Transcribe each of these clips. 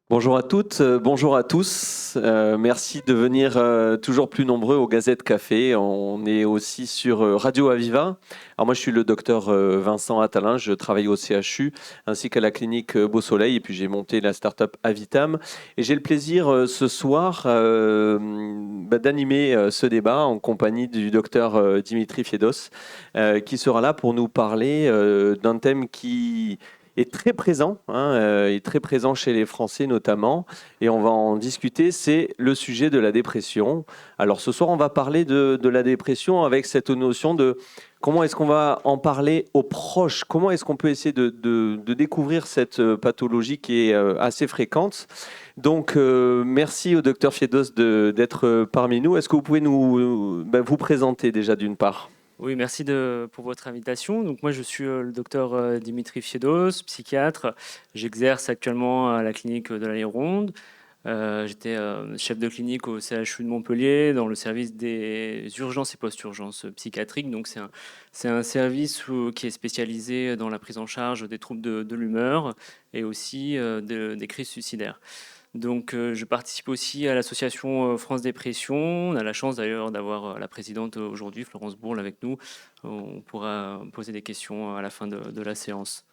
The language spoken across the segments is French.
Bonjour à toutes, bonjour à tous. Merci de venir toujours plus nombreux au Gazette Café. On est aussi sur Radio Aviva. Alors moi, je suis le docteur Vincent Attalin. Je travaille au CHU ainsi qu'à la clinique Beau Soleil. Et puis j'ai monté la start-up Avitam. Et j'ai le plaisir ce soir d'animer ce débat en compagnie du docteur Dimitri Fiedos, qui sera là pour nous parler d'un thème qui est très présent, est très présent chez les Français notamment, et on va en discuter, c'est le sujet de la dépression. Alors ce soir, on va parler de la dépression avec cette notion de comment est-ce qu'on va en parler aux proches, comment est-ce qu'on peut essayer de découvrir cette pathologie qui est assez fréquente. Donc merci au docteur Fiedos d'être parmi nous. Est-ce que vous pouvez vous présenter déjà d'une part? Oui, merci pour votre invitation. Donc moi, je suis le docteur Dimitri Fiedos, psychiatre. J'exerce actuellement à la clinique de l'Allée Ronde. J'étais chef de clinique au CHU de Montpellier dans le service des urgences et post-urgences psychiatriques. Donc c'est un service qui est spécialisé dans la prise en charge des troubles de l'humeur et aussi des crises suicidaires. Donc, je participe aussi à l'association France Dépression. On a la chance d'ailleurs d'avoir la présidente aujourd'hui, Florence Bourle, avec nous. On pourra poser des questions à la fin de la séance.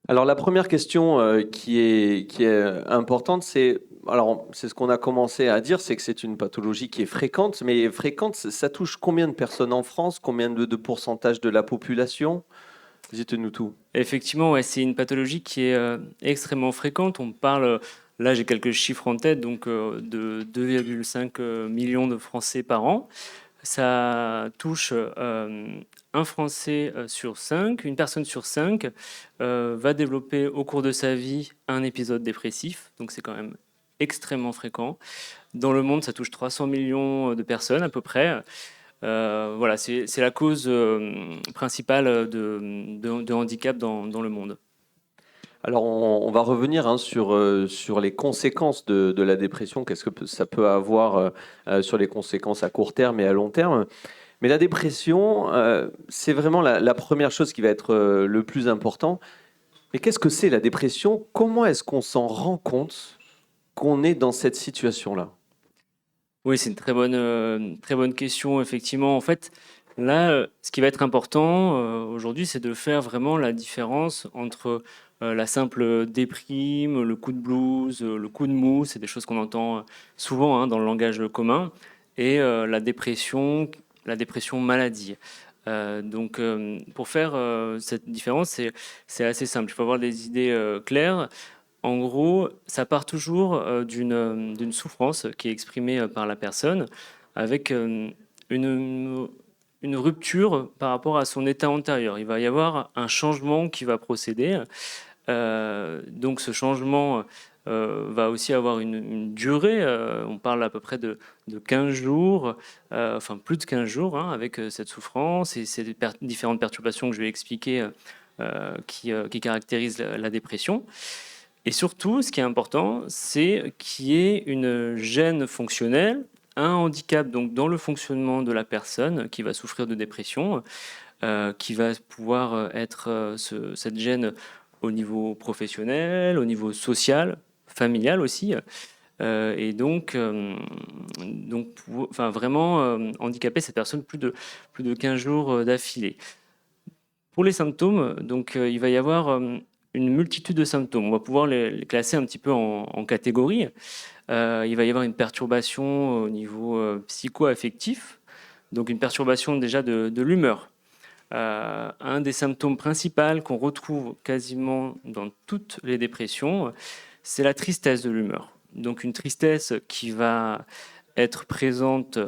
Alors la première question qui est importante, c'est ce qu'on a commencé à dire, c'est que c'est une pathologie qui est fréquente, mais fréquente, ça touche combien de personnes en France, combien de pourcentage de la population? Dites-nous tout. Effectivement, ouais, c'est une pathologie qui est extrêmement fréquente. On parle, là j'ai quelques chiffres en tête, donc de 2,5 millions de Français par an. Ça touche un Français sur 5, une personne sur 5 va développer au cours de sa vie un épisode dépressif, donc c'est quand même extrêmement fréquent. Dans le monde, ça touche 300 millions de personnes à peu près. Voilà, c'est la cause principale de handicap dans le monde. Alors on va revenir sur les conséquences de la dépression, qu'est-ce que ça peut avoir sur les conséquences à court terme et à long terme. Mais la dépression, c'est vraiment la première chose qui va être le plus important. Mais qu'est-ce que c'est la dépression? Comment est-ce qu'on s'en rend compte qu'on est dans cette situation-là? Oui, c'est une très bonne question, effectivement. En fait, là, ce qui va être important aujourd'hui, c'est de faire vraiment la différence entre la simple déprime, le coup de blues, le coup de mou, c'est des choses qu'on entend souvent hein, dans le langage commun, et la dépression maladie. Pour faire cette différence, c'est assez simple. Il faut avoir des idées claires. En gros, ça part toujours d'une souffrance qui est exprimée par la personne avec une, une rupture par rapport à son état antérieur. Il va y avoir un changement qui va procéder. Donc ce changement va aussi avoir une durée. On parle à peu près de 15 jours, enfin plus de 15 jours hein, avec cette souffrance et ces différentes perturbations que je vais expliquer qui caractérisent la dépression. Et surtout, ce qui est important, c'est qu'il y ait une gêne fonctionnelle, un handicap donc dans le fonctionnement de la personne qui va souffrir de dépression, qui va pouvoir être cette gêne au niveau professionnel, au niveau social, familial aussi, enfin vraiment handicaper cette personne plus de 15 jours d'affilée. Pour les symptômes, donc, il va y avoir une multitude de symptômes. On va pouvoir les classer un petit peu en catégories. Il va y avoir une perturbation au niveau psycho-affectif, donc une perturbation déjà de l'humeur. Un des symptômes principaux qu'on retrouve quasiment dans toutes les dépressions, c'est la tristesse de l'humeur. Donc une tristesse qui va être présente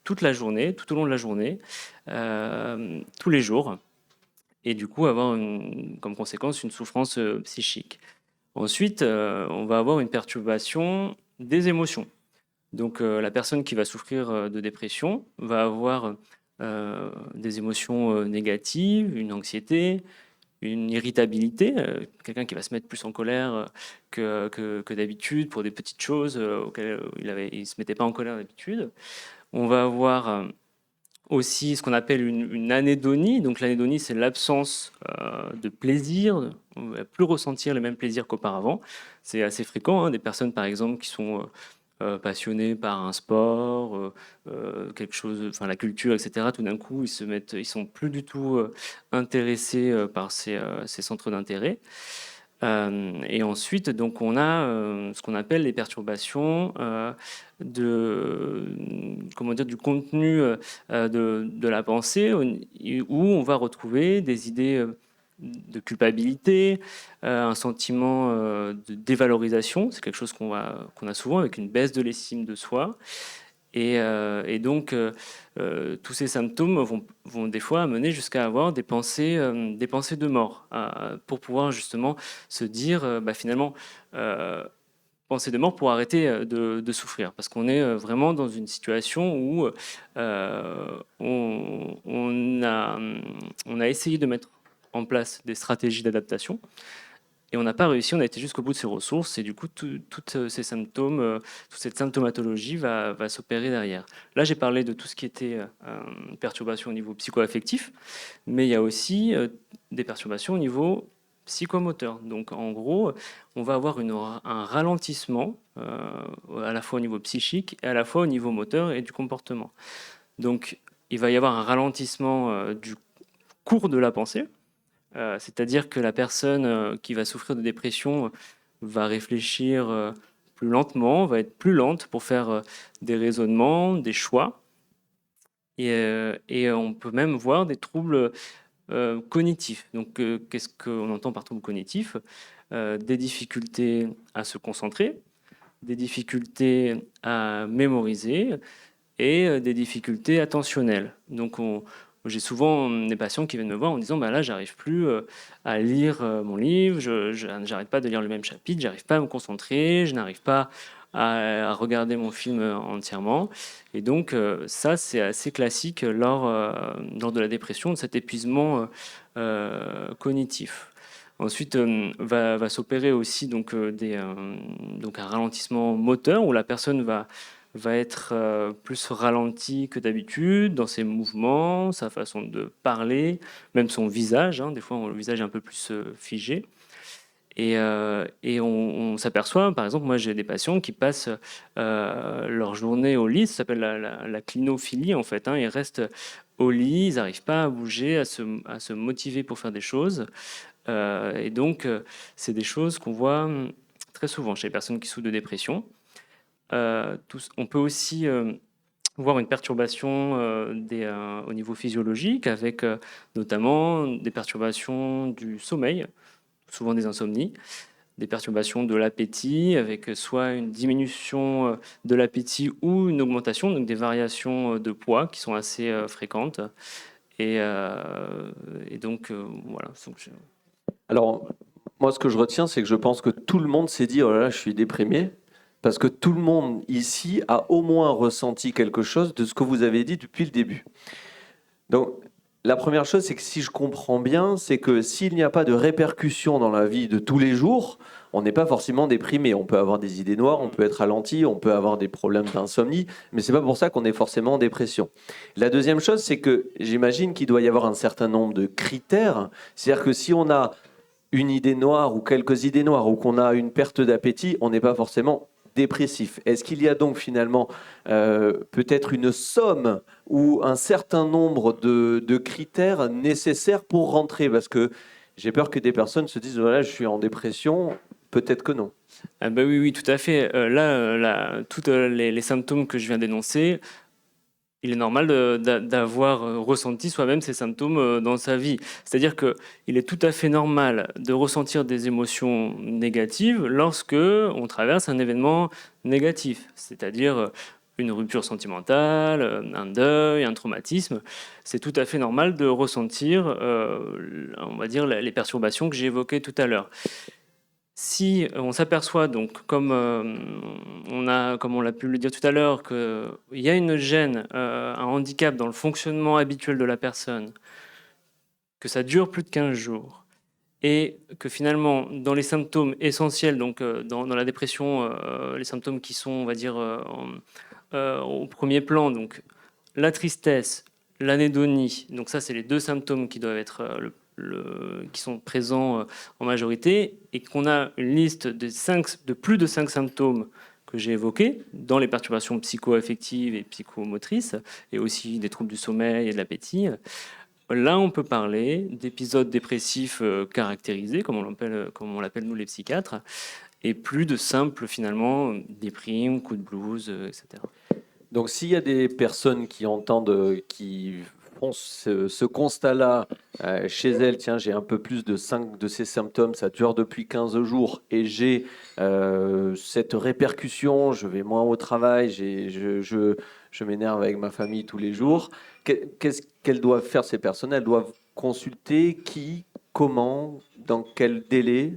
toute la journée, tout au long de la journée, tous les jours et du coup avoir comme conséquence une souffrance psychique. Ensuite, on va avoir une perturbation des émotions. Donc la personne qui va souffrir de dépression va avoir des émotions négatives, une anxiété, une irritabilité, quelqu'un qui va se mettre plus en colère que d'habitude pour des petites choses auxquelles il ne se mettait pas en colère d'habitude. On va avoir aussi ce qu'on appelle une anédonie. Donc l'anédonie, c'est l'absence de plaisir. On ne va plus ressentir les mêmes plaisirs qu'auparavant. C'est assez fréquent, hein, des personnes, par exemple, qui sont passionnées par un sport, quelque chose, enfin la culture, etc. Tout d'un coup, ils sont plus du tout intéressés par ces centres d'intérêt. Et ensuite, donc, on a ce qu'on appelle les perturbations comment dire, du contenu de la pensée, où on va retrouver des idées de culpabilité, un sentiment de dévalorisation. C'est quelque chose qu'on a souvent avec une baisse de l'estime de soi. Et donc, tous ces symptômes vont des fois amener jusqu'à avoir des pensées de mort, pour pouvoir justement se dire, finalement, pensée de mort pour arrêter de souffrir. Parce qu'on est vraiment dans une situation où on a essayé de mettre en place des stratégies d'adaptation et on n'a pas réussi, on a été jusqu'au bout de ses ressources et du coup, tous ces symptômes, toute cette symptomatologie va s'opérer derrière. Là, j'ai parlé de tout ce qui était perturbation au niveau psychoaffectif, mais il y a aussi des perturbations au niveau psychomoteur. Donc, en gros, on va avoir un ralentissement à la fois au niveau psychique et à la fois au niveau moteur et du comportement. Donc, il va y avoir un ralentissement du cours de la pensée. C'est-à-dire que la personne qui va souffrir de dépression va réfléchir plus lentement, va être plus lente pour faire des raisonnements, des choix. Et on peut même voir des troubles cognitifs. Donc, qu'est-ce qu'on entend par troubles cognitifs? Des difficultés à se concentrer, des difficultés à mémoriser et des difficultés attentionnelles. Donc, j'ai souvent des patients qui viennent me voir en disant là, j'arrive plus à lire mon livre, j'arrête pas de lire le même chapitre, j'arrive pas à me concentrer, je n'arrive pas à regarder mon film entièrement. Et donc, ça, c'est assez classique lors de la dépression, de cet épuisement cognitif. Ensuite, va s'opérer aussi donc un ralentissement moteur où la personne va être plus ralenti que d'habitude dans ses mouvements, sa façon de parler, même son visage, hein. Des fois, le visage est un peu plus figé. Et on s'aperçoit, par exemple, moi j'ai des patients qui passent leur journée au lit, ça s'appelle la clinophilie en fait, hein. Ils restent au lit, ils n'arrivent pas à bouger, à se motiver pour faire des choses. Et donc, c'est des choses qu'on voit très souvent chez les personnes qui souffrent de dépression. On peut aussi voir une perturbation au niveau physiologique avec notamment des perturbations du sommeil, souvent des insomnies, des perturbations de l'appétit avec soit une diminution de l'appétit ou une augmentation, donc des variations de poids qui sont assez fréquentes. Et donc, voilà. Alors, moi, ce que je retiens, c'est que je pense que tout le monde s'est dit, oh là là, je suis déprimé, parce que tout le monde ici a au moins ressenti quelque chose de ce que vous avez dit depuis le début. Donc, la première chose, c'est que si je comprends bien, c'est que s'il n'y a pas de répercussions dans la vie de tous les jours, on n'est pas forcément déprimé. On peut avoir des idées noires, on peut être ralenti, on peut avoir des problèmes d'insomnie, mais c'est pas pour ça qu'on est forcément en dépression. La deuxième chose, c'est que j'imagine qu'il doit y avoir un certain nombre de critères. C'est-à-dire que si on a une idée noire ou quelques idées noires ou qu'on a une perte d'appétit, on n'est pas forcément dépressif. Est-ce qu'il y a donc finalement peut-être une somme ou un certain nombre de critères nécessaires pour rentrer? Parce que j'ai peur que des personnes se disent, voilà, je suis en dépression, peut-être que non. Ah bah oui, oui, tout à fait. Là, tous les symptômes que je viens d'énoncer, il est normal d'avoir ressenti soi-même ces symptômes dans sa vie. C'est-à-dire qu'il est tout à fait normal de ressentir des émotions négatives lorsque on traverse un événement négatif, c'est-à-dire une rupture sentimentale, un deuil, un traumatisme. C'est tout à fait normal de ressentir, on va dire, les perturbations que j'ai évoquées tout à l'heure. Si on s'aperçoit donc, comme on l'a pu le dire tout à l'heure, qu'il y a une gêne, un handicap dans le fonctionnement habituel de la personne, que ça dure plus de 15 jours et que finalement, dans les symptômes essentiels, donc dans la dépression, les symptômes qui sont, on va dire, au premier plan, donc la tristesse, l'anédonie. Donc ça, c'est les deux symptômes qui doivent être qui sont présents en majorité, et qu'on a une liste de plus de 5 symptômes que j'ai évoqués dans les perturbations psycho-affectives et psychomotrices, et aussi des troubles du sommeil et de l'appétit. Là, on peut parler d'épisodes dépressifs caractérisés, comme on l'appelle nous les psychiatres, et plus de simples, finalement, déprimes, coups de blues, etc. Donc, s'il y a des personnes qui entendent, qui font ce constat-là chez elles, tiens, j'ai un peu plus de 5 de ces symptômes, ça dure depuis 15 jours et j'ai cette répercussion, je vais moins au travail, je m'énerve avec ma famille tous les jours. Qu'est-ce qu'elles doivent faire, ces personnes? Elles doivent consulter qui, comment, dans quel délai?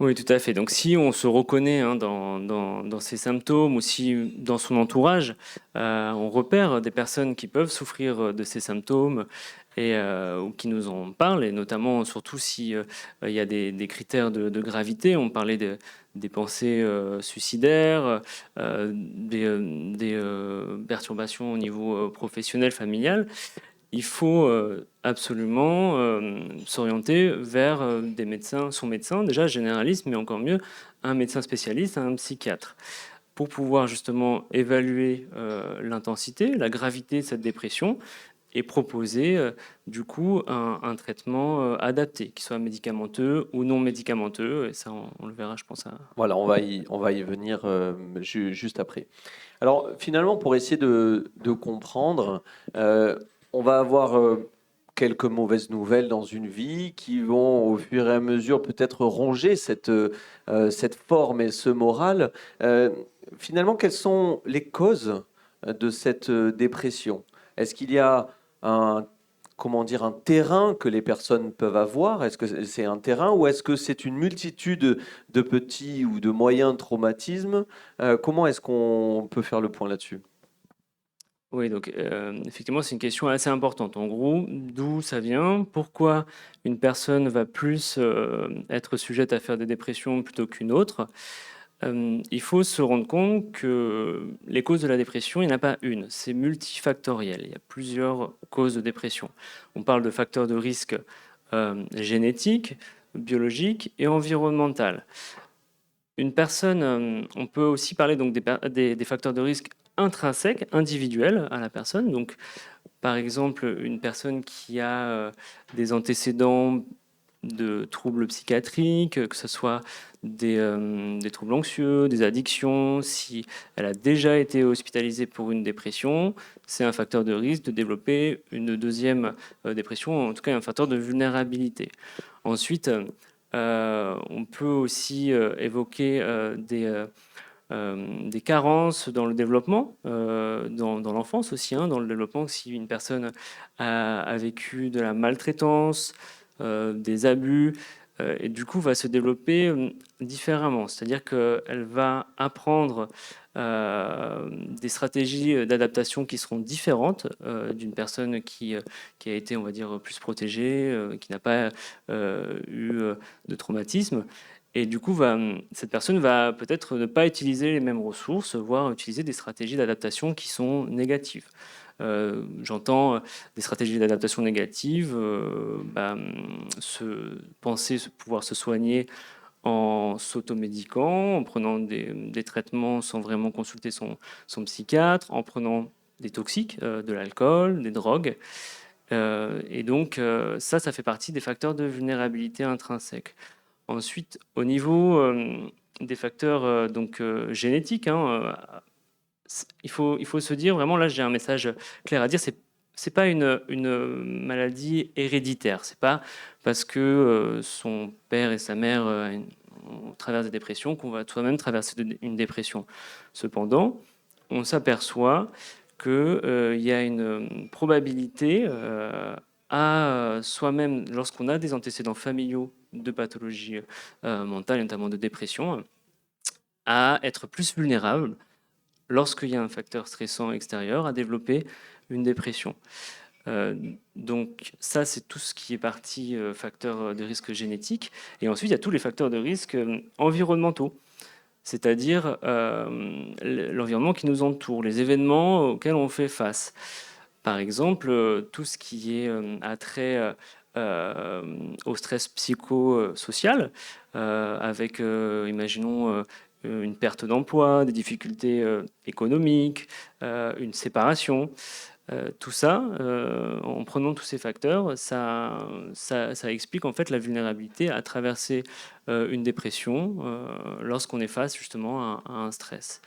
Oui, tout à fait. Donc, si on se reconnaît dans ces symptômes, ou si dans son entourage, on repère des personnes qui peuvent souffrir de ces symptômes ou qui nous en parlent, et notamment, surtout si il y a des critères de gravité. On parlait des pensées suicidaires, des perturbations au niveau professionnel, familial. Il faut absolument s'orienter vers des médecins, son médecin, déjà généraliste, mais encore mieux, un médecin spécialiste, un psychiatre, pour pouvoir justement évaluer l'intensité, la gravité de cette dépression, et proposer du coup un traitement adapté, qui soit médicamenteux ou non médicamenteux. Et ça, on le verra, je pense. Voilà, on va y venir juste après. Alors finalement, pour essayer de comprendre, on va avoir quelques mauvaises nouvelles dans une vie qui vont au fur et à mesure peut-être ronger cette forme et ce moral. Euh, Finalement, quelles sont les causes de cette dépression? Est-ce qu'il y a un, comment dire, un terrain que les personnes peuvent avoir? Est-ce que c'est un terrain ou est-ce que c'est une multitude de petits ou de moyens traumatismes? Comment est-ce qu'on peut faire le point là-dessus? Oui, donc effectivement, c'est une question assez importante. En gros, d'où ça vient? Pourquoi une personne va plus être sujette à faire des dépressions plutôt qu'une autre? Il faut se rendre compte que les causes de la dépression, il n'y en a pas une, c'est multifactoriel. Il y a plusieurs causes de dépression. On parle de facteurs de risque génétiques, biologiques et environnementaux. Une personne, on peut aussi parler donc des facteurs de risque intrinsèques, individuels à la personne. Donc, par exemple, une personne qui a des antécédents de troubles psychiatriques, que ce soit des troubles anxieux, des addictions, si elle a déjà été hospitalisée pour une dépression, c'est un facteur de risque de développer une deuxième dépression, en tout cas un facteur de vulnérabilité. Ensuite, on peut aussi évoquer des carences dans le développement, dans l'enfance aussi, dans le développement. Si une personne a vécu de la maltraitance, des abus, et du coup va se développer différemment. C'est-à-dire qu'elle va apprendre des stratégies d'adaptation qui seront différentes d'une personne qui a été, on va dire, plus protégée, qui n'a pas eu de traumatisme. Et du coup, cette personne va peut-être ne pas utiliser les mêmes ressources, voire utiliser des stratégies d'adaptation qui sont négatives. J'entends des stratégies d'adaptation négatives, pouvoir se soigner en s'automédiquant, en prenant des traitements sans vraiment consulter son psychiatre, en prenant des toxiques, de l'alcool, des drogues. Et donc, ça fait partie des facteurs de vulnérabilité intrinsèque. Ensuite, au niveau des facteurs génétiques, il faut se dire vraiment, là j'ai un message clair à dire, c'est pas une maladie héréditaire. C'est pas parce que son père et sa mère traversent des dépressions qu'on va soi-même traverser une dépression. Cependant, on s'aperçoit qu'il y a une probabilité à soi-même, lorsqu'on a des antécédents familiaux de pathologies mentales, notamment de dépression, à être plus vulnérable lorsqu'il y a un facteur stressant extérieur, à développer une dépression. Donc ça, c'est tout ce qui est partie facteur de risque génétique. Et ensuite, il y a tous les facteurs de risque environnementaux, c'est-à-dire l'environnement qui nous entoure, les événements auxquels on fait face. Par exemple, tout ce qui est attrait au stress psychosocial, avec, imaginons, une perte d'emploi, des difficultés économiques, une séparation. Tout ça, en prenant tous ces facteurs, ça explique en fait la vulnérabilité à traverser une dépression lorsqu'on est face justement à un stress.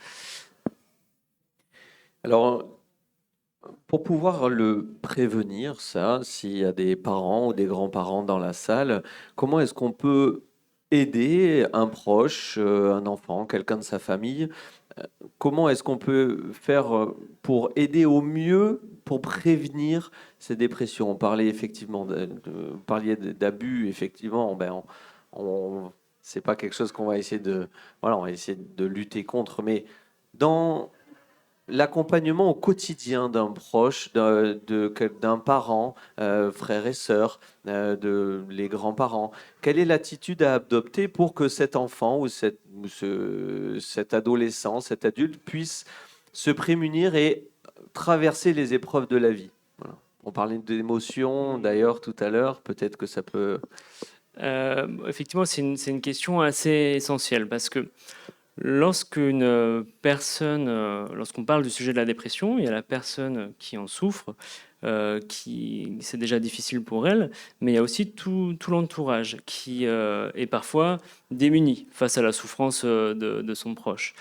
Alors, pour pouvoir le prévenir, ça, s'il y a des parents ou des grands-parents dans la salle, comment est-ce qu'on peut aider un proche, un enfant, quelqu'un de sa famille? Comment est-ce qu'on peut faire pour aider au mieux pour prévenir ces dépressions? On parlait effectivement vous parliez d'abus, effectivement, c'est pas quelque chose qu'on va essayer de, voilà, on va essayer de lutter contre, mais dans l'accompagnement au quotidien d'un proche, d'un parent, frère et sœur, les grands-parents. Quelle est l'attitude à adopter pour que cet enfant cet adolescent, cet adulte puisse se prémunir et traverser les épreuves de la vie? Voilà. On parlait d'émotions d'ailleurs tout à l'heure, peut-être que ça peut... Effectivement, c'est une question assez essentielle parce que lorsqu'une personne, lorsqu'on parle du sujet de la dépression, il y a la personne qui en souffre, qui c'est déjà difficile pour elle, mais il y a aussi tout l'entourage qui est parfois démuni face à la souffrance de son proche.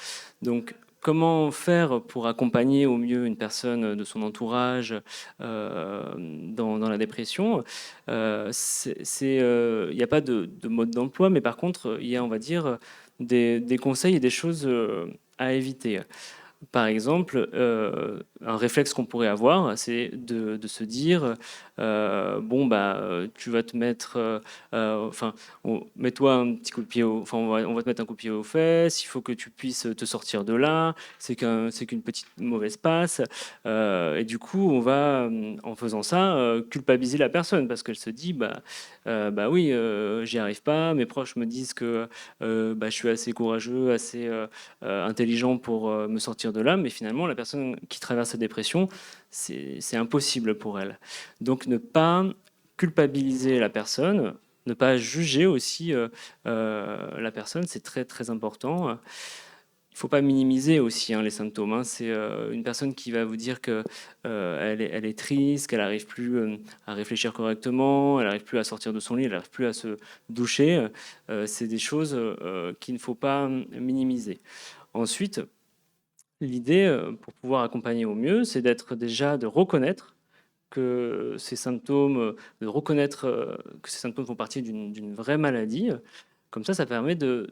Donc, comment faire pour accompagner au mieux une personne de son entourage dans la dépression? Il n'y a pas de mode d'emploi, mais par contre, il y a, on va dire, des conseils et des choses à éviter. Par exemple, un réflexe qu'on pourrait avoir, c'est de se dire bon bah tu vas te mettre, enfin mets-toi un petit coup de pied, enfin on va te mettre un coup de pied aux fesses. Il faut que tu puisses te sortir de là. C'est qu'une petite mauvaise passe. Et du coup, on va en faisant ça culpabiliser la personne parce qu'elle se dit bah oui, j'y arrive pas. Mes proches me disent que bah, je suis assez courageux, assez intelligent pour me sortir de là, mais finalement, la personne qui traverse cette dépression, c'est impossible pour elle. Donc, ne pas culpabiliser la personne, ne pas juger aussi la personne, c'est très très important. Il ne faut pas minimiser aussi les symptômes. C'est une personne qui va vous dire que elle est triste, qu'elle n'arrive plus à réfléchir correctement, elle n'arrive plus à sortir de son lit, elle n'arrive plus à se doucher. C'est des choses qu'il ne faut pas minimiser. Ensuite, l'idée, pour pouvoir accompagner au mieux, c'est d'être déjà de reconnaître que ces symptômes, de reconnaître que ces symptômes font partie d'une vraie maladie. Comme ça permet de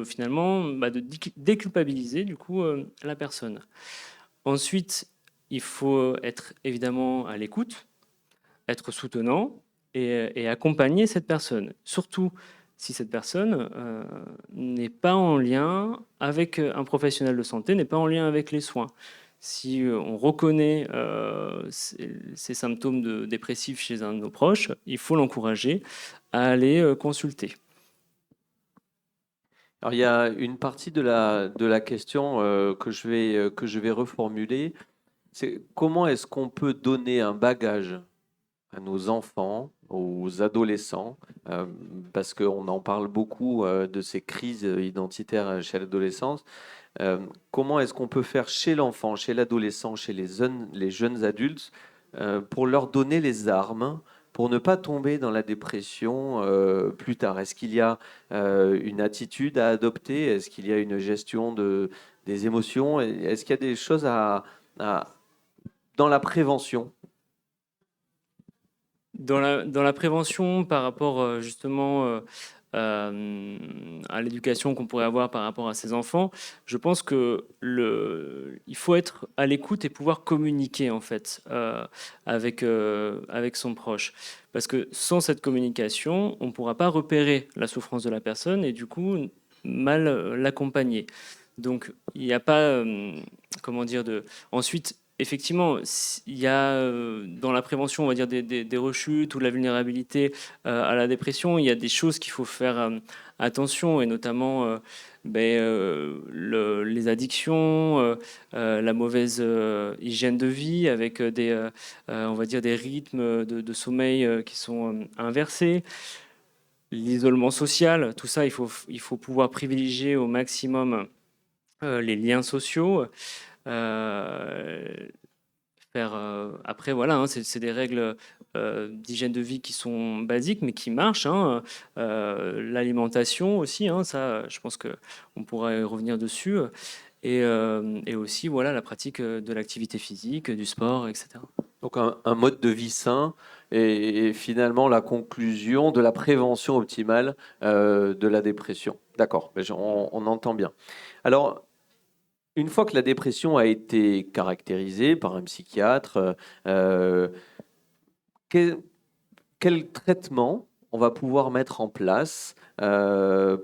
finalement de déculpabiliser du coup la personne. Ensuite, il faut être évidemment à l'écoute, être soutenant et accompagner cette personne. Surtout si cette personne n'est pas en lien avec un professionnel de santé, n'est pas en lien avec les soins. Si on reconnaît ces symptômes dépressifs chez un de nos proches, il faut l'encourager à aller consulter. Alors, il y a une partie de la question que je vais reformuler. C'est comment est-ce qu'on peut donner un bagage à nos enfants, aux adolescents, parce qu'on en parle beaucoup de ces crises identitaires chez l'adolescence. Comment est-ce qu'on peut faire chez l'enfant, chez l'adolescent, chez les jeunes adultes, pour leur donner les armes pour ne pas tomber dans la dépression plus tard? Est-ce qu'il y a une attitude à adopter? Est-ce qu'il y a une gestion des émotions? Est-ce qu'il y a des choses dans la prévention? Dans la prévention par rapport justement à l'éducation qu'on pourrait avoir par rapport à ses enfants, je pense que il faut être à l'écoute et pouvoir communiquer en fait avec son proche. Parce que sans cette communication, on ne pourra pas repérer la souffrance de la personne et du coup mal l'accompagner. Donc il n'y a pas, comment dire, ensuite, effectivement, il y a dans la prévention, on va dire, des rechutes ou de la vulnérabilité à la dépression, il y a des choses qu'il faut faire attention, et notamment les addictions, la mauvaise hygiène de vie avec on va dire des rythmes de sommeil qui sont inversés, l'isolement social, tout ça, il faut pouvoir privilégier au maximum les liens sociaux. Euh, Après, voilà, hein, c'est des règles d'hygiène de vie qui sont basiques, mais qui marchent, hein. L'alimentation aussi, hein, ça, je pense qu'on pourra y revenir dessus. Et aussi, voilà, la pratique de l'activité physique, du sport, etc. Donc un mode de vie sain et finalement la conclusion de la prévention optimale de la dépression. D'accord, mais on entend bien. Alors, une fois que la dépression a été caractérisée par un psychiatre, euh, quel, quel traitement on va pouvoir mettre en place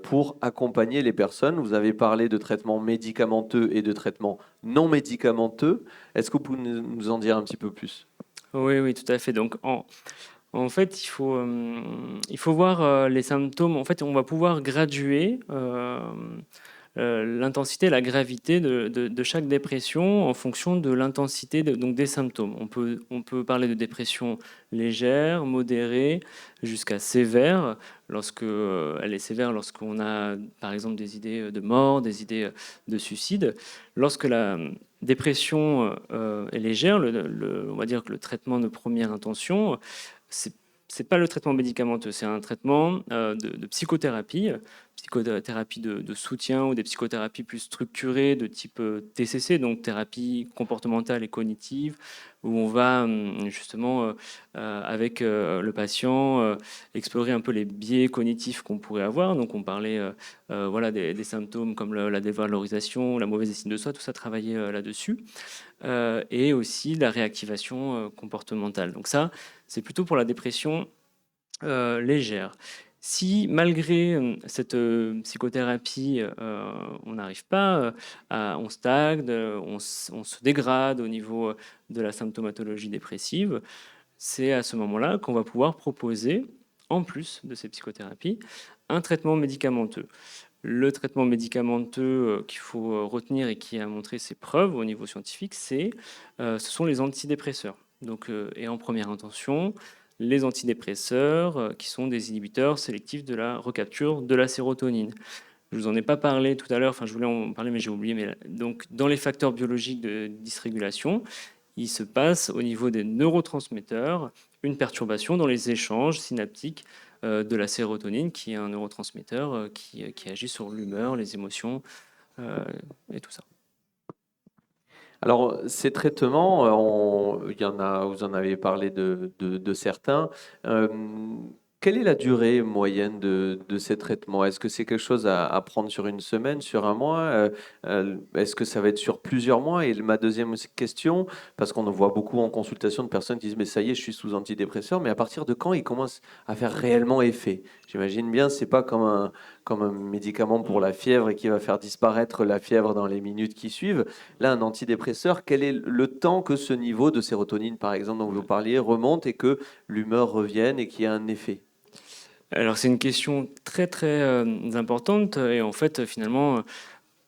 pour accompagner les personnes? Vous avez parlé de traitements médicamenteux et de traitements non médicamenteux. Est-ce que vous pouvez nous en dire un petit peu plus? Oui, oui, tout à fait. Donc, en fait, il faut voir les symptômes. En fait, on va pouvoir graduer l'intensité, la gravité de chaque dépression en fonction de l'intensité donc des symptômes. On peut parler de dépression légère, modérée, jusqu'à sévère. Lorsque elle est sévère, lorsqu'on a par exemple des idées de mort, des idées de suicide. Lorsque la dépression est légère, on va dire que le traitement de première intention, c'est pas le traitement médicamenteux, c'est un traitement de psychothérapie, psychothérapie de soutien ou des psychothérapies plus structurées de type TCC, donc thérapie comportementale et cognitive, où on va justement avec le patient explorer un peu les biais cognitifs qu'on pourrait avoir. Donc on parlait voilà, des symptômes comme la dévalorisation, la mauvaise estime de soi, tout ça, travailler là-dessus. Et aussi la réactivation comportementale. Donc ça, c'est plutôt pour la dépression légère. Si malgré cette psychothérapie, on n'arrive pas, on stagne, on se dégrade au niveau de la symptomatologie dépressive, c'est à ce moment-là qu'on va pouvoir proposer, en plus de ces psychothérapies, un traitement médicamenteux. Le traitement médicamenteux qu'il faut retenir et qui a montré ses preuves au niveau scientifique, ce sont les antidépresseurs. Donc, et en première intention, les antidépresseurs qui sont des inhibiteurs sélectifs de la recapture de la sérotonine. Je vous en ai pas parlé tout à l'heure, enfin je voulais en parler mais j'ai oublié. Mais donc dans les facteurs biologiques de dysrégulation, il se passe au niveau des neurotransmetteurs une perturbation dans les échanges synaptiques de la sérotonine, qui est un neurotransmetteur qui agit sur l'humeur, les émotions euh, et tout ça. Alors, ces traitements, il y en a, vous en avez parlé de certains. Euh, Quelle est la durée moyenne de ces traitements? Est-ce que c'est quelque chose à prendre sur une semaine, sur un mois? Est-ce que ça va être sur plusieurs mois? Et ma deuxième question, parce qu'on en voit beaucoup en consultation de personnes qui disent, mais ça y est, je suis sous antidépresseur, mais à partir de quand ils commencent à faire réellement effet? J'imagine bien, c'est pas comme un médicament pour la fièvre et qui va faire disparaître la fièvre dans les minutes qui suivent. Là, un antidépresseur, quel est le temps que ce niveau de sérotonine, par exemple, dont vous parliez, remonte et que l'humeur revienne et qu'il y ait un effet? Alors c'est une question très très importante, et en fait finalement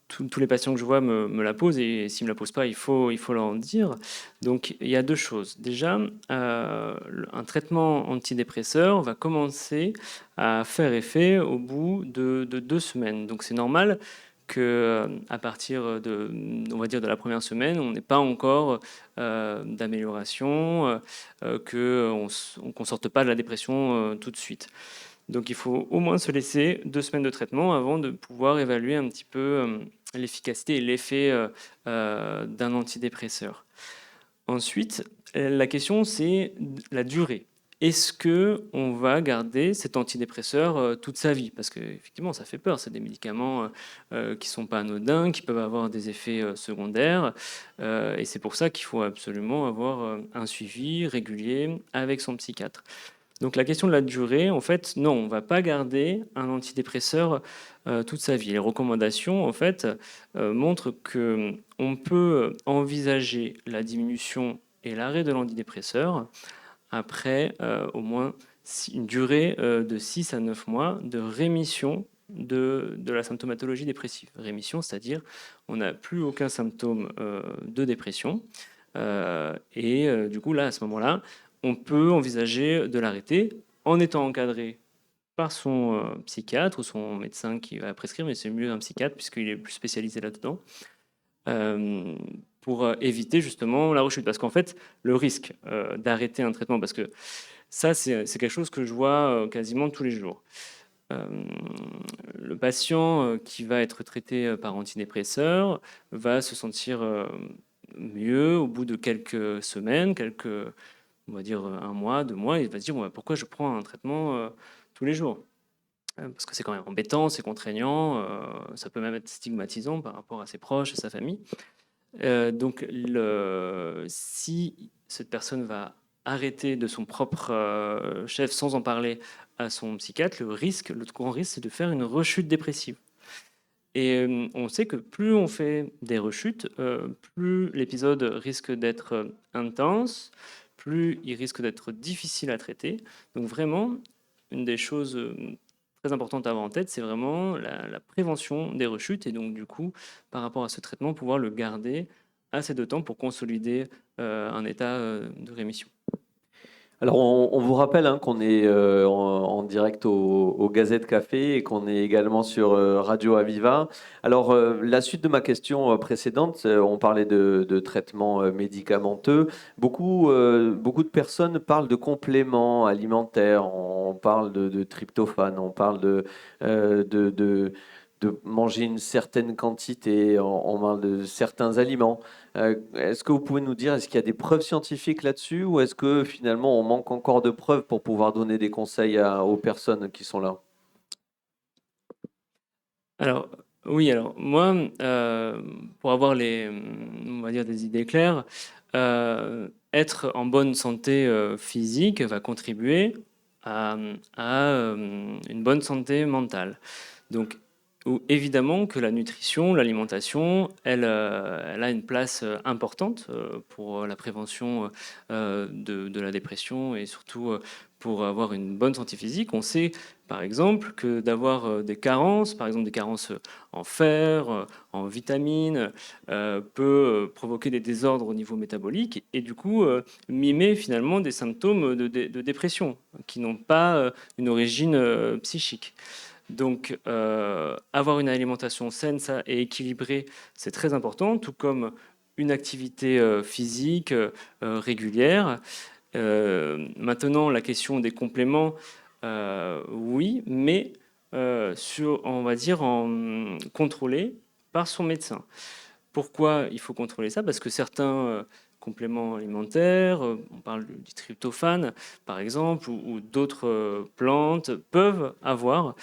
tous les patients que je vois me la posent, et s'ils ne me la posent pas, il faut leur en dire. Donc il y a deux choses. Déjà, un traitement antidépresseur va commencer à faire effet au bout de 2 semaines. Donc c'est normal que à partir de, on va dire, de la première semaine, on n'ait pas encore d'amélioration, qu'on ne sorte pas de la dépression tout de suite. Donc il faut au moins se laisser 2 semaines de traitement avant de pouvoir évaluer un petit peu l'efficacité et l'effet d'un antidépresseur. Ensuite, la question, c'est la durée. Est-ce que on va garder cet antidépresseur toute sa vie? Parce qu'effectivement, ça fait peur. C'est des médicaments qui sont pas anodins, qui peuvent avoir des effets secondaires. Et c'est pour ça qu'il faut absolument avoir un suivi régulier avec son psychiatre. Donc la question de la durée, en fait, non, on ne va pas garder un antidépresseur toute sa vie. Les recommandations, en fait, montrent qu'on peut envisager la diminution et l'arrêt de l'antidépresseur après au moins une durée de 6 à 9 mois de rémission de la symptomatologie dépressive. Rémission, c'est-à-dire on n'a plus aucun symptôme de dépression. Du coup, là, à ce moment-là, on peut envisager de l'arrêter en étant encadré par son psychiatre ou son médecin qui va prescrire, mais c'est mieux un psychiatre puisqu'il est plus spécialisé là-dedans, euh, pour éviter justement la rechute. Parce qu'en fait, le risque d'arrêter un traitement, parce que ça, c'est quelque chose que je vois quasiment tous les jours. Euh, le patient qui va être traité par antidépresseur va se sentir mieux au bout de quelques semaines, on va dire un mois, 2 mois, il va se dire bon, bah, pourquoi je prends un traitement tous les jours? Parce que c'est quand même embêtant, c'est contraignant, ça peut même être stigmatisant par rapport à ses proches, à sa famille. Donc, si cette personne va arrêter de son propre chef sans en parler à son psychiatre, le grand risque, c'est de faire une rechute dépressive. Et on sait que plus on fait des rechutes, plus l'épisode risque d'être intense, plus il risque d'être difficile à traiter. Donc vraiment, une des choses très importantes à avoir en tête, c'est vraiment la prévention des rechutes. Et donc du coup, par rapport à ce traitement, pouvoir le garder assez de temps pour consolider un état de rémission. Alors, on vous rappelle hein, qu'on est en direct au Gazette Café et qu'on est également sur Radio Aviva. Alors, la suite de ma question précédente, on parlait de traitements médicamenteux. Beaucoup de personnes parlent de compléments alimentaires, on parle de tryptophane, on parle de manger une certaine quantité, on parle de certains aliments. Est-ce que vous pouvez nous dire, est-ce qu'il y a des preuves scientifiques là-dessus ou est-ce que finalement on manque encore de preuves pour pouvoir donner des conseils aux personnes qui sont là? Alors, oui, alors moi, pour avoir on va dire des idées claires, être en bonne santé physique va contribuer à une bonne santé mentale. Donc, évidemment que la nutrition, l'alimentation, elle a une place importante pour la prévention de la dépression et surtout pour avoir une bonne santé physique. On sait, par exemple, que d'avoir des carences, par exemple des carences en fer, en vitamines, peut provoquer des désordres au niveau métabolique et du coup mimer finalement des symptômes de dépression qui n'ont pas une origine psychique. Donc, avoir une alimentation saine et équilibrée, c'est très important, tout comme une activité physique régulière. Maintenant, la question des compléments, oui, mais on va dire, contrôlé par son médecin. Pourquoi il faut contrôler ça? Parce que certains compléments alimentaires, on parle du tryptophane par exemple, ou d'autres plantes, peuvent avoir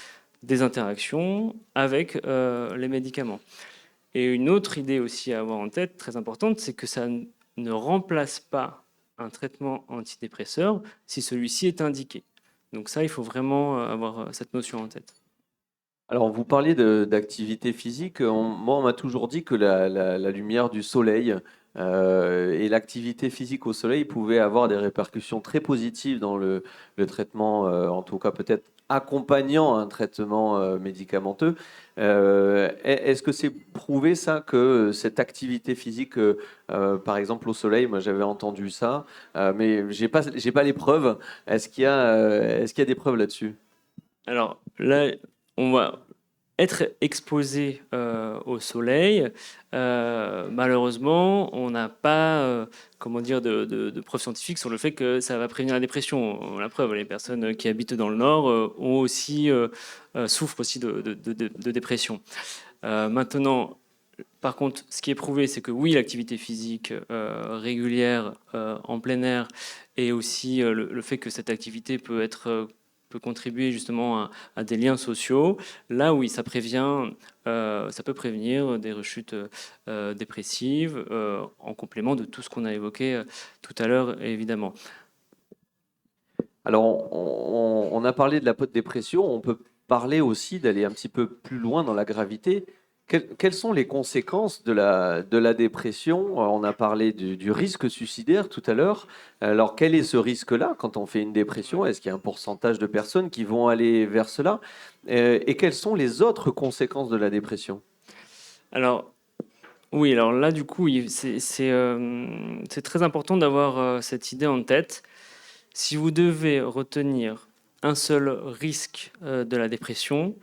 des interactions avec les médicaments. Et une autre idée aussi à avoir en tête, très importante, c'est que ça ne remplace pas un traitement antidépresseur si celui-ci est indiqué. Donc ça, il faut vraiment avoir cette notion en tête. Alors, vous parliez d'activité physique. Moi, on m'a toujours dit que la lumière du soleil et l'activité physique au soleil pouvaient avoir des répercussions très positives dans le traitement, en tout cas peut-être accompagnant un traitement médicamenteux. Est-ce que c'est prouvé ça, que cette activité physique, par exemple au soleil, moi j'avais entendu ça, mais j'ai pas les preuves. Est-ce qu'il y a des preuves là-dessus? Alors là, on va être exposé au soleil. Malheureusement, on n'a pas comment dire, de preuves scientifiques sur le fait que ça va prévenir la dépression. La preuve, les personnes qui habitent dans le Nord ont aussi, souffrent aussi de dépression. Maintenant, par contre, ce qui est prouvé, c'est que oui, l'activité physique régulière en plein air et aussi le fait que cette activité peut contribuer justement à des liens sociaux. Là, oui, ça peut prévenir des rechutes dépressives en complément de tout ce qu'on a évoqué tout à l'heure, évidemment. Alors, on a parlé de la dépression, on peut parler aussi d'aller un petit peu plus loin dans la gravité. Quelles sont les conséquences de la dépression? On a parlé du risque suicidaire tout à l'heure. Alors, quel est ce risque-là quand on fait une dépression? Est-ce qu'il y a un pourcentage de personnes qui vont aller vers cela? Et quelles sont les autres conséquences de la dépression? Alors, oui, alors là, du coup, c'est très important d'avoir cette idée en tête. Si vous devez retenir un seul risque de la dépression,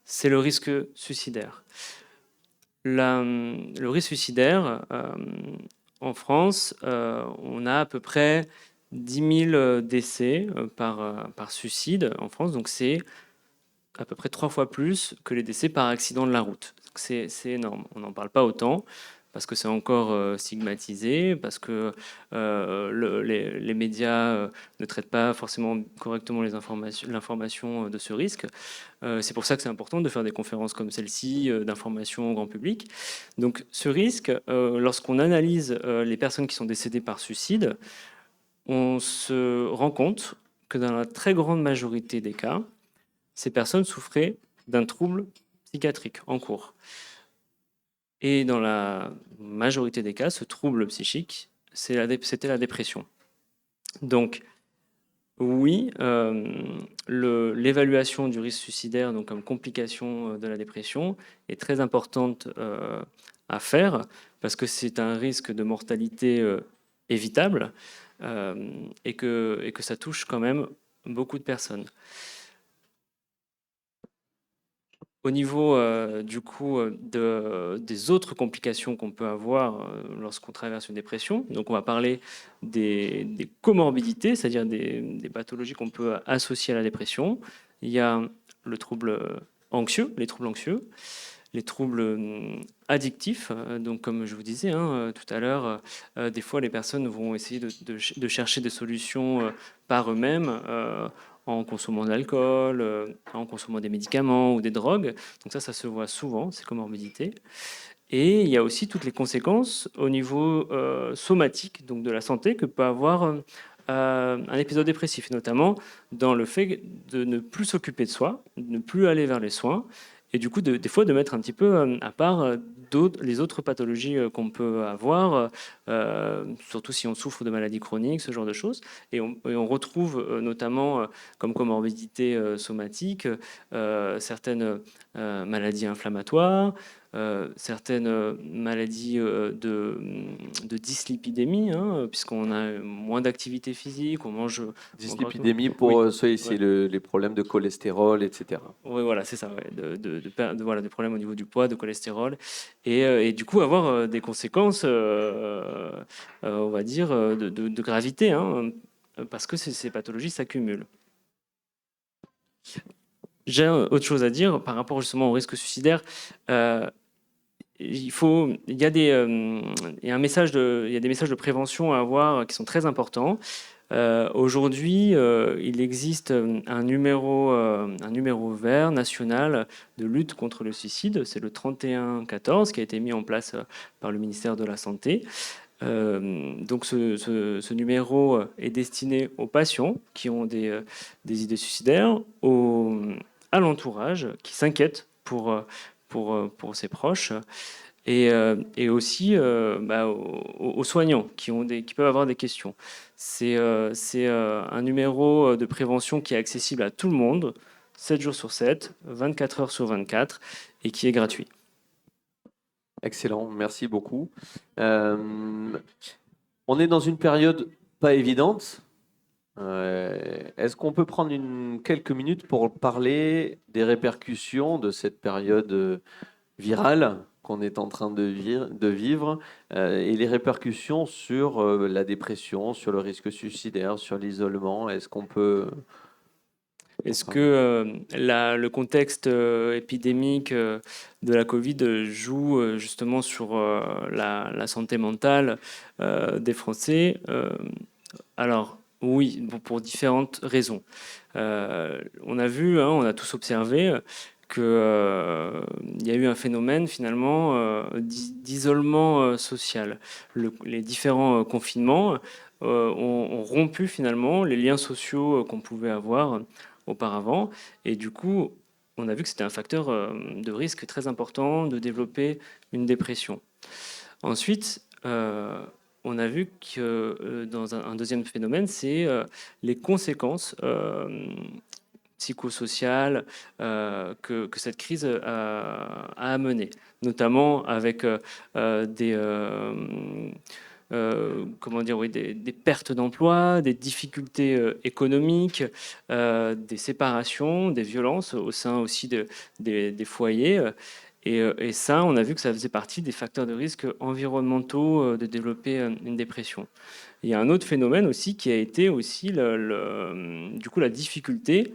c'est le risque suicidaire. Le risque suicidaire, en France, on a à peu près 10 000 décès par suicide en France, donc c'est à peu près 3 fois plus que les décès par accident de la route. C'est énorme, on n'en parle pas autant parce que c'est encore stigmatisé, parce que les médias ne traitent pas forcément correctement l'information de ce risque. C'est pour ça que c'est important de faire des conférences comme celle-ci, d'information au grand public. Donc ce risque, lorsqu'on analyse les personnes qui sont décédées par suicide, on se rend compte que dans la très grande majorité des cas, ces personnes souffraient d'un trouble psychiatrique en cours. Et dans la majorité des cas, ce trouble psychique, c'était la dépression. Donc, oui, l'évaluation du risque suicidaire, donc comme complication de la dépression, est très importante à faire parce que c'est un risque de mortalité évitable et que ça touche quand même beaucoup de personnes. Au niveau du coup des autres complications qu'on peut avoir lorsqu'on traverse une dépression, donc on va parler des comorbidités, c'est-à-dire des pathologies qu'on peut associer à la dépression. Il y a le trouble anxieux, les troubles anxieux, les troubles addictifs. Donc comme je vous disais tout à l'heure, des fois les personnes vont essayer de chercher des solutions par eux-mêmes. En consommant de l'alcool, en consommant des médicaments ou des drogues. Donc ça se voit souvent, ces comorbidités. Et il y a aussi toutes les conséquences au niveau somatique, donc de la santé, que peut avoir un épisode dépressif, notamment dans le fait de ne plus s'occuper de soi, de ne plus aller vers les soins, et du coup, des fois, de mettre un petit peu à part les autres pathologies qu'on peut avoir, surtout si on souffre de maladies chroniques, ce genre de choses. Et on retrouve notamment comme comorbidité somatique certaines maladies inflammatoires, certaines maladies de dyslipidémie, puisqu'on a moins d'activité physique, on mange. Dyslipidémie, Oui, pour ça, c'est ouais. les problèmes de cholestérol, etc. Oui, voilà, c'est ça, ouais, voilà, des problèmes au niveau du poids, de cholestérol, et du coup avoir des conséquences, on va dire, de gravité, parce que ces pathologies s'accumulent. J'ai autre chose à dire par rapport justement au risque suicidaire. Il y a des messages de prévention à avoir qui sont très importants. Aujourd'hui, il existe un numéro vert national de lutte contre le suicide. C'est le 3114 qui a été mis en place par le ministère de la Santé. Donc ce numéro est destiné aux patients qui ont des idées suicidaires, à l'entourage qui s'inquiète pour ses proches et aussi aux soignants qui peuvent avoir des questions. C'est un numéro de prévention qui est accessible à tout le monde, 7 jours sur 7, 24 heures sur 24, et qui est gratuit. Excellent, merci beaucoup. On est dans une période pas évidente. Est-ce qu'on peut prendre quelques minutes pour parler des répercussions de cette période virale qu'on est en train de vivre et les répercussions sur la dépression, sur le risque suicidaire, sur l'isolement? Est-ce qu'on peut... Est-ce que le contexte épidémique de la Covid joue justement sur la santé mentale des Français? Alors, oui, pour différentes raisons. On a vu, on a tous observé qu'il y a eu un phénomène finalement d'isolement social. Les différents confinements ont rompu finalement les liens sociaux qu'on pouvait avoir auparavant. Et du coup, on a vu que c'était un facteur de risque très important de développer une dépression. Ensuite, on a vu que dans un deuxième phénomène, c'est les conséquences psychosociales que cette crise a amené, notamment avec comment dire, oui, des pertes d'emploi, des difficultés économiques, des séparations, des violences au sein aussi des foyers. Et ça, on a vu que ça faisait partie des facteurs de risque environnementaux de développer une dépression. Il y a un autre phénomène aussi qui a été aussi du coup la difficulté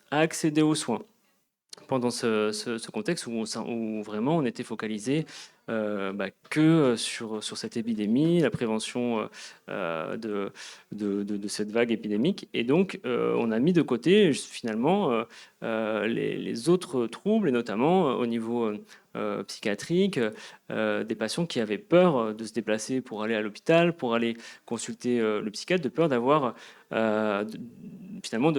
à accéder aux soins pendant ce contexte où vraiment on était focalisé que sur cette épidémie, la prévention de cette vague épidémique. Et donc, on a mis de côté finalement les autres troubles, et notamment au niveau psychiatrique, des patients qui avaient peur de se déplacer pour aller à l'hôpital, pour aller consulter le psychiatre, de peur d'avoir finalement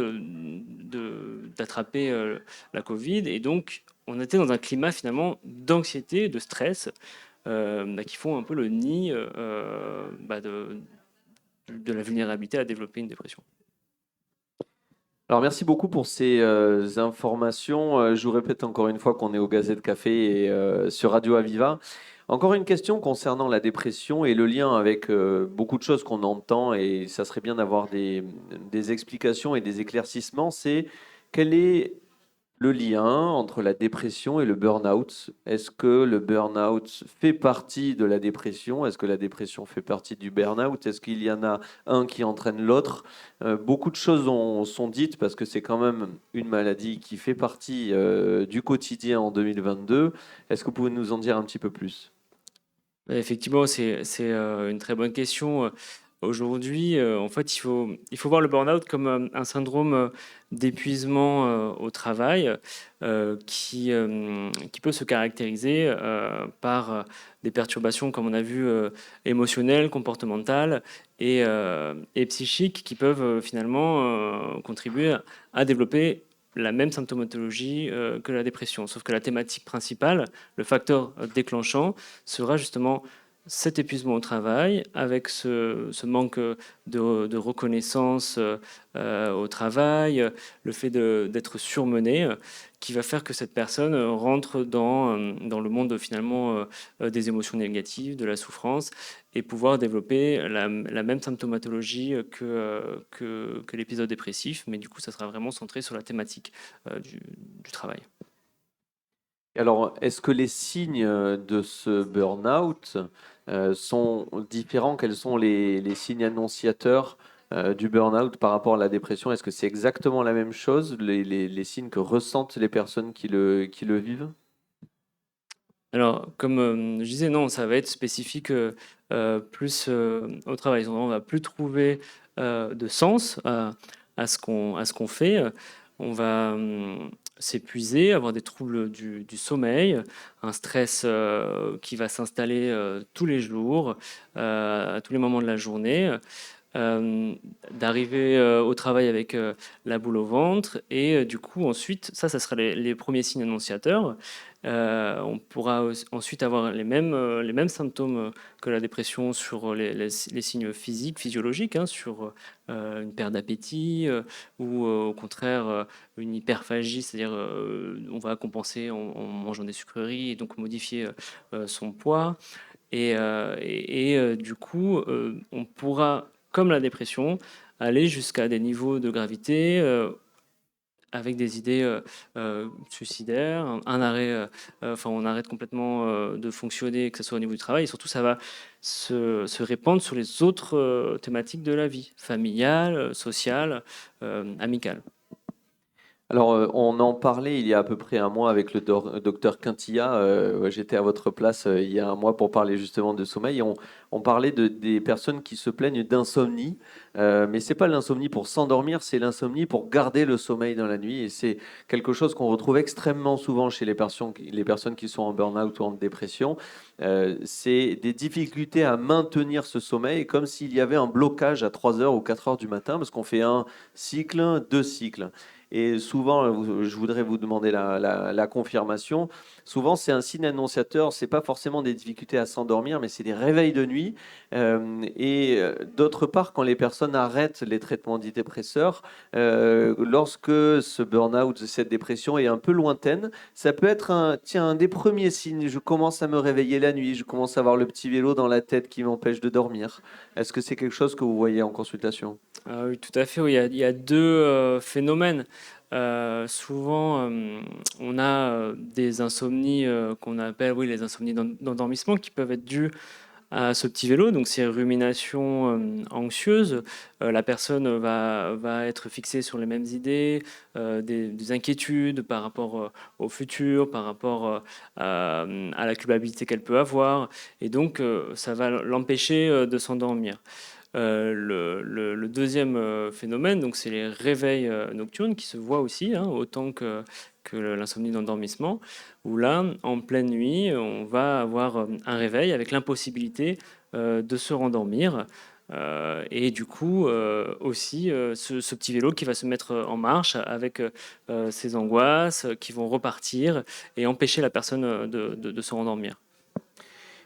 d'attraper la Covid. Et donc, on était dans un climat finalement d'anxiété, de stress, qui font un peu le nid de la vulnérabilité à développer une dépression. Alors merci beaucoup pour ces informations. Je vous répète encore une fois qu'on est au Gazette Café et sur Radio Aviva. Encore une question concernant la dépression et le lien avec beaucoup de choses qu'on entend, et ça serait bien d'avoir des explications et des éclaircissements. C'est quel est le lien entre la dépression et le burn-out? Est-ce que le burn-out fait partie de la dépression? Est-ce que la dépression fait partie du burn-out? Est-ce qu'il y en a un qui entraîne l'autre? Beaucoup de choses sont dites parce que c'est quand même une maladie qui fait partie du quotidien en 2022. Est-ce que vous pouvez nous en dire un petit peu plus? Effectivement, c'est une très bonne question. Aujourd'hui, en fait, il faut voir le burn-out comme un syndrome d'épuisement au travail qui peut se caractériser par des perturbations, comme on a vu, émotionnelles, comportementales et psychiques qui peuvent finalement contribuer à développer la même symptomatologie que la dépression. Sauf que la thématique principale, le facteur déclenchant, sera justement cet épuisement au travail, avec ce manque de reconnaissance au travail, le fait d'être surmené, qui va faire que cette personne rentre dans le monde finalement des émotions négatives, de la souffrance, et pouvoir développer la même symptomatologie que l'épisode dépressif, mais du coup ça sera vraiment centré sur la thématique du travail. Alors, est-ce que les signes de ce burn-out sont différents? Quels sont les signes annonciateurs du burn-out par rapport à la dépression? Est-ce que c'est exactement la même chose, les signes que ressentent les personnes qui le vivent? Alors, comme je disais, non, ça va être spécifique plus au travail. On va plus trouver de sens à ce qu'on fait. On va s'épuiser, avoir des troubles du sommeil, un stress qui va s'installer tous les jours, à tous les moments de la journée. D'arriver au travail avec la boule au ventre, et du coup ensuite ça sera les premiers signes annonciateurs. On pourra ensuite avoir les mêmes symptômes que la dépression sur les signes physiques, physiologiques, hein, sur une perte d'appétit ou au contraire une hyperphagie, c'est-à-dire on va compenser en mangeant des sucreries et donc modifier son poids. Du coup, on pourra, comme la dépression, aller jusqu'à des niveaux de gravité avec des idées suicidaires, un arrêt, enfin on arrête complètement de fonctionner, que ce soit au niveau du travail, et surtout ça va se répandre sur les autres thématiques de la vie, familiale, sociale, amicale. Alors, on en parlait il y a à peu près un mois avec le docteur Quintilla. J'étais à votre place il y a un mois pour parler justement de sommeil. On parlait des personnes qui se plaignent d'insomnie, mais c'est pas l'insomnie pour s'endormir, c'est l'insomnie pour garder le sommeil dans la nuit. Et c'est quelque chose qu'on retrouve extrêmement souvent chez les personnes qui sont en burn-out ou en dépression. C'est des difficultés à maintenir ce sommeil, comme s'il y avait un blocage à 3 heures ou 4 heures du matin, parce qu'on fait un cycle, deux cycles. Et souvent, je voudrais vous demander la confirmation. Souvent, c'est un signe annonciateur. C'est pas forcément des difficultés à s'endormir, mais c'est des réveils de nuit. D'autre part, quand les personnes arrêtent les traitements antidépresseurs, lorsque ce burn-out, cette dépression est un peu lointaine, ça peut être un des premiers signes. Je commence à me réveiller la nuit. Je commence à avoir le petit vélo dans la tête qui m'empêche de dormir. Est-ce que c'est quelque chose que vous voyez en consultation? Ah oui, tout à fait. Oui, il y a deux phénomènes. Souvent, on a des insomnies qu'on appelle, oui, les insomnies d'endormissement, qui peuvent être dues à ce petit vélo, donc ces ruminations anxieuses. La personne va être fixée sur les mêmes idées, des inquiétudes par rapport au futur, par rapport à la culpabilité qu'elle peut avoir, et donc ça va l'empêcher de s'endormir. Le deuxième phénomène, donc, c'est les réveils nocturnes qui se voient aussi, hein, autant que l'insomnie d'endormissement, où là, en pleine nuit, on va avoir un réveil avec l'impossibilité de se rendormir. Et du coup, aussi, ce petit vélo qui va se mettre en marche avec ses angoisses qui vont repartir et empêcher la personne de se rendormir.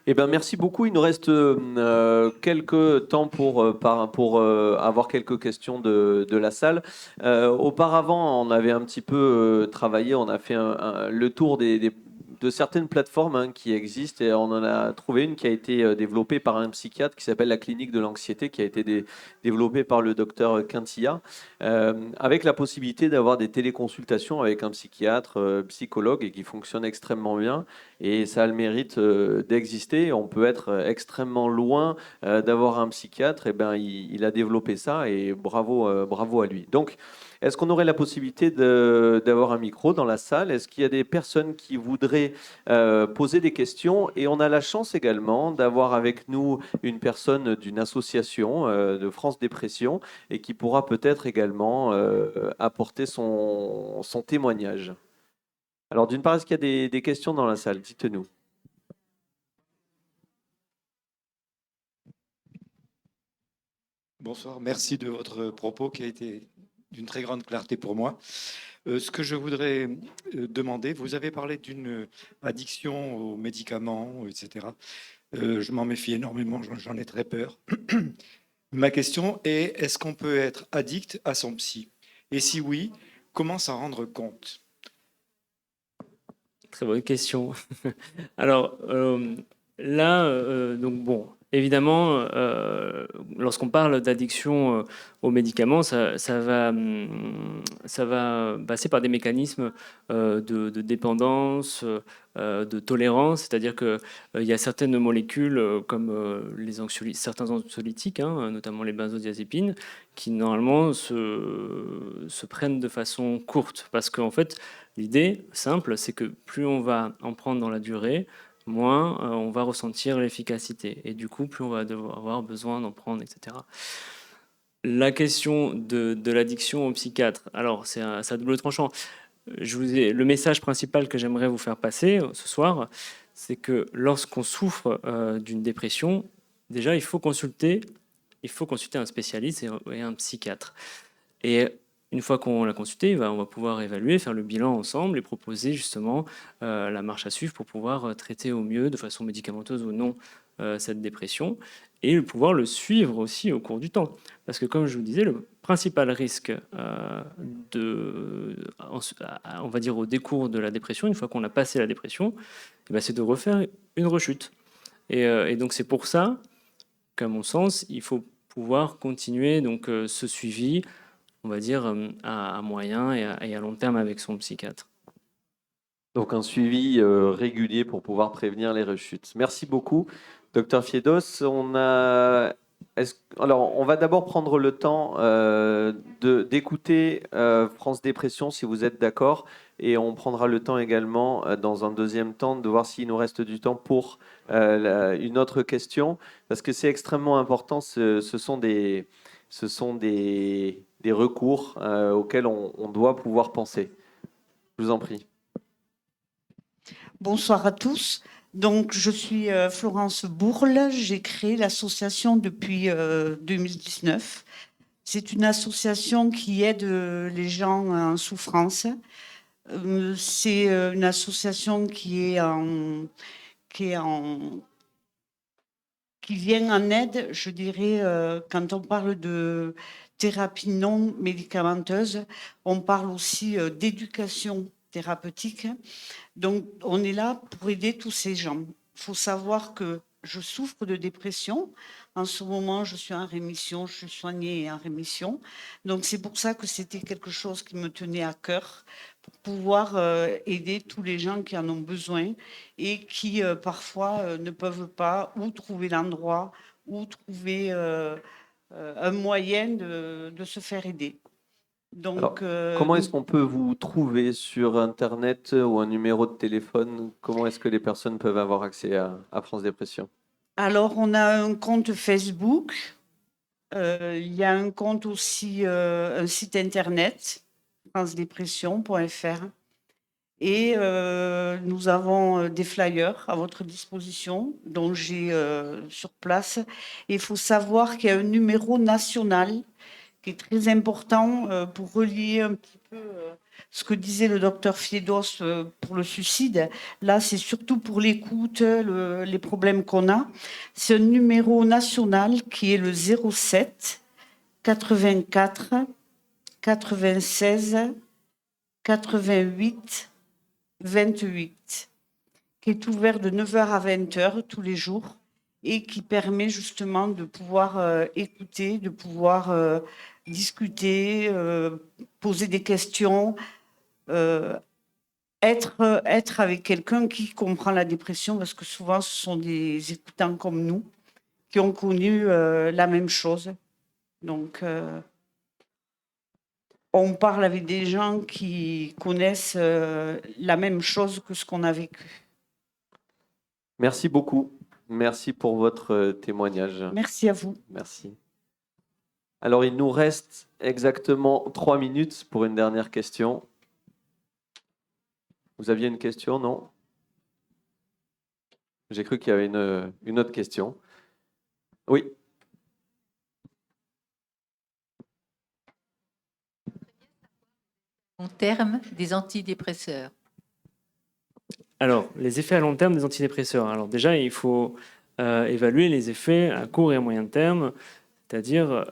Eh ben, merci beaucoup. Il nous reste quelques temps pour avoir quelques questions de la salle. Auparavant, on avait un petit peu travaillé, on a fait le tour de certaines plateformes hein, qui existent et on en a trouvé une qui a été développée par un psychiatre qui s'appelle la clinique de l'anxiété, qui a été développée par le docteur Quintilla, avec la possibilité d'avoir des téléconsultations avec un psychiatre, psychologue, et qui fonctionne extrêmement bien. Et ça a le mérite d'exister. On peut être extrêmement loin d'avoir un psychiatre. Et ben, il a développé ça et bravo à lui. Donc, est-ce qu'on aurait la possibilité d'avoir un micro dans la salle? Est-ce qu'il y a des personnes qui voudraient poser des questions? Et on a la chance également d'avoir avec nous une personne d'une association de France Dépression et qui pourra peut-être également apporter son témoignage. Alors, d'une part, est-ce qu'il y a des questions dans la salle? Dites-nous. Bonsoir, merci de votre propos qui a été d'une très grande clarté pour moi. Ce que je voudrais demander, vous avez parlé d'une addiction aux médicaments, etc. Je m'en méfie énormément, j'en ai très peur. Ma question est, est-ce qu'on peut être addict à son psy? Et si oui, comment s'en rendre compte? Très bonne question. Alors là, donc bon, évidemment, lorsqu'on parle d'addiction aux médicaments, ça va passer par des mécanismes de dépendance, de tolérance, c'est-à-dire que il y a certaines molécules comme certains anxiolytiques, hein, notamment les benzodiazépines, qui normalement se prennent de façon courte, parce qu'en fait, l'idée simple, c'est que plus on va en prendre dans la durée, moins on va ressentir l'efficacité. Et du coup, plus on va avoir besoin d'en prendre, etc. La question de l'addiction au psychiatre, alors c'est à double tranchant. Le message principal que j'aimerais vous faire passer ce soir, c'est que lorsqu'on souffre d'une dépression, déjà il faut consulter un spécialiste et un psychiatre. Et une fois qu'on l'a consulté, on va pouvoir évaluer, faire le bilan ensemble et proposer justement la marche à suivre pour pouvoir traiter au mieux, de façon médicamenteuse ou non, cette dépression, et pouvoir le suivre aussi au cours du temps. Parce que comme je vous disais, le principal risque on va dire au décours de la dépression, une fois qu'on a passé la dépression, c'est de refaire une rechute. Et donc c'est pour ça qu'à mon sens, il faut pouvoir continuer donc ce suivi, on va dire, à moyen et à long terme avec son psychiatre. Donc, un suivi régulier pour pouvoir prévenir les rechutes. Merci beaucoup, docteur Fiedos. Alors, on va d'abord prendre le temps d'écouter France Dépression, si vous êtes d'accord, et on prendra le temps également, dans un deuxième temps, de voir s'il nous reste du temps pour une autre question, parce que c'est extrêmement important. Ce sont des recours auxquels on doit pouvoir penser. Je vous en prie. Bonsoir à tous. Donc, je suis Florence Bourle. J'ai créé l'association depuis 2019. C'est une association qui aide les gens en souffrance. C'est une association qui vient en aide, je dirais, quand on parle de thérapie non médicamenteuse, on parle aussi d'éducation thérapeutique. Donc, on est là pour aider tous ces gens. Il faut savoir que je souffre de dépression. En ce moment, je suis en rémission, je suis soignée et en rémission. Donc, c'est pour ça que c'était quelque chose qui me tenait à cœur, pour pouvoir aider tous les gens qui en ont besoin et qui, parfois, ne peuvent pas ou trouver l'endroit ou trouver un moyen de se faire aider. Donc, Alors, comment est-ce qu'on peut vous trouver sur Internet ou un numéro de téléphone? Comment est-ce que les personnes peuvent avoir accès à France Dépression? alors, on a un compte Facebook. Il y a un compte aussi, un site internet, francedépression.fr. Et nous avons des flyers à votre disposition, dont j'ai sur place. Et il faut savoir qu'il y a un numéro national qui est très important pour relier un petit peu ce que disait le docteur Fiedos pour le suicide. Là, c'est surtout pour l'écoute, les problèmes qu'on a. C'est un numéro national qui est le 07 84 96 88 28, qui est ouvert de 9h à 20h tous les jours et qui permet justement de pouvoir écouter, de pouvoir discuter, poser des questions, être avec quelqu'un qui comprend la dépression, parce que souvent ce sont des écoutants comme nous qui ont connu la même chose. Donc, on parle avec des gens qui connaissent la même chose que ce qu'on a vécu. Merci beaucoup. Merci pour votre témoignage. Merci à vous. Merci. Alors, il nous reste exactement 3 minutes pour une dernière question. Vous aviez une question, non? J'ai cru qu'il y avait une autre question. Oui. Long terme des antidépresseurs. Alors, les effets à long terme des antidépresseurs. Alors déjà, il faut évaluer les effets à court et à moyen terme. C'est-à-dire,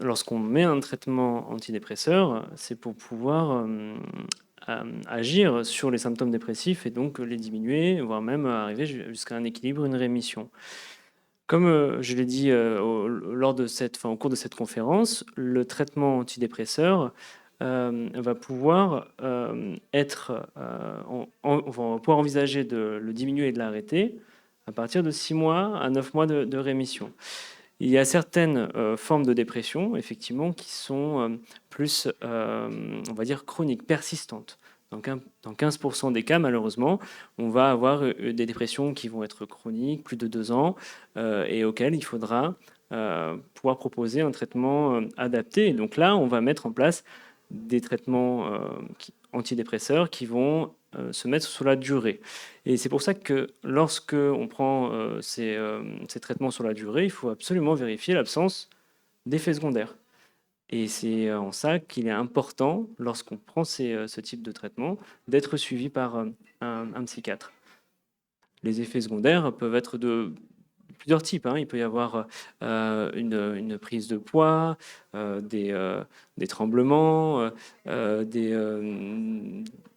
lorsqu'on met un traitement antidépresseur, c'est pour pouvoir agir sur les symptômes dépressifs et donc les diminuer, voire même arriver jusqu'à un équilibre, une rémission. Comme je l'ai dit au cours de cette conférence, le traitement antidépresseur va pouvoir on va pouvoir envisager de le diminuer et de l'arrêter à partir de 6 mois à 9 mois de rémission. Il y a certaines formes de dépression, effectivement, qui sont plus, on va dire, chroniques, persistantes. Dans 15% des cas, malheureusement, on va avoir des dépressions qui vont être chroniques, plus de 2 ans, et auxquelles il faudra pouvoir proposer un traitement adapté. Et donc là, on va mettre en place des traitements antidépresseurs qui vont se mettre sur la durée. Et c'est pour ça que lorsque on prend ces traitements sur la durée, il faut absolument vérifier l'absence d'effets secondaires. Et c'est en ça qu'il est important, lorsqu'on prend ce type de traitement, d'être suivi par un psychiatre. Les effets secondaires peuvent être de plusieurs types. Il peut y avoir une prise de poids, des tremblements,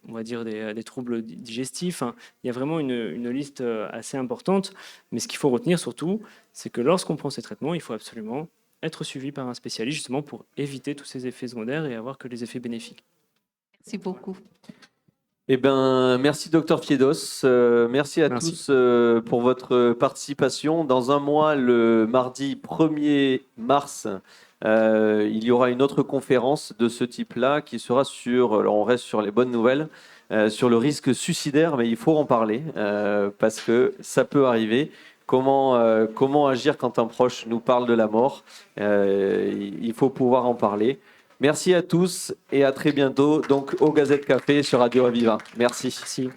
on va dire des troubles digestifs. Il y a vraiment une liste assez importante. Mais ce qu'il faut retenir surtout, c'est que lorsqu'on prend ces traitements, il faut absolument être suivi par un spécialiste justement pour éviter tous ces effets secondaires et avoir que les effets bénéfiques. Merci beaucoup. Eh ben, merci Docteur Fiedos. Merci à Merci. tous pour votre participation. Dans un mois, le mardi 1er mars, il y aura une autre conférence de ce type-là qui sera sur, alors on reste sur les bonnes nouvelles, sur le risque suicidaire, mais il faut en parler parce que ça peut arriver. Comment agir quand un proche nous parle de la mort? Il faut pouvoir en parler. Merci à tous et à très bientôt donc au Gazette Café sur Radio Aviva. Merci. Merci.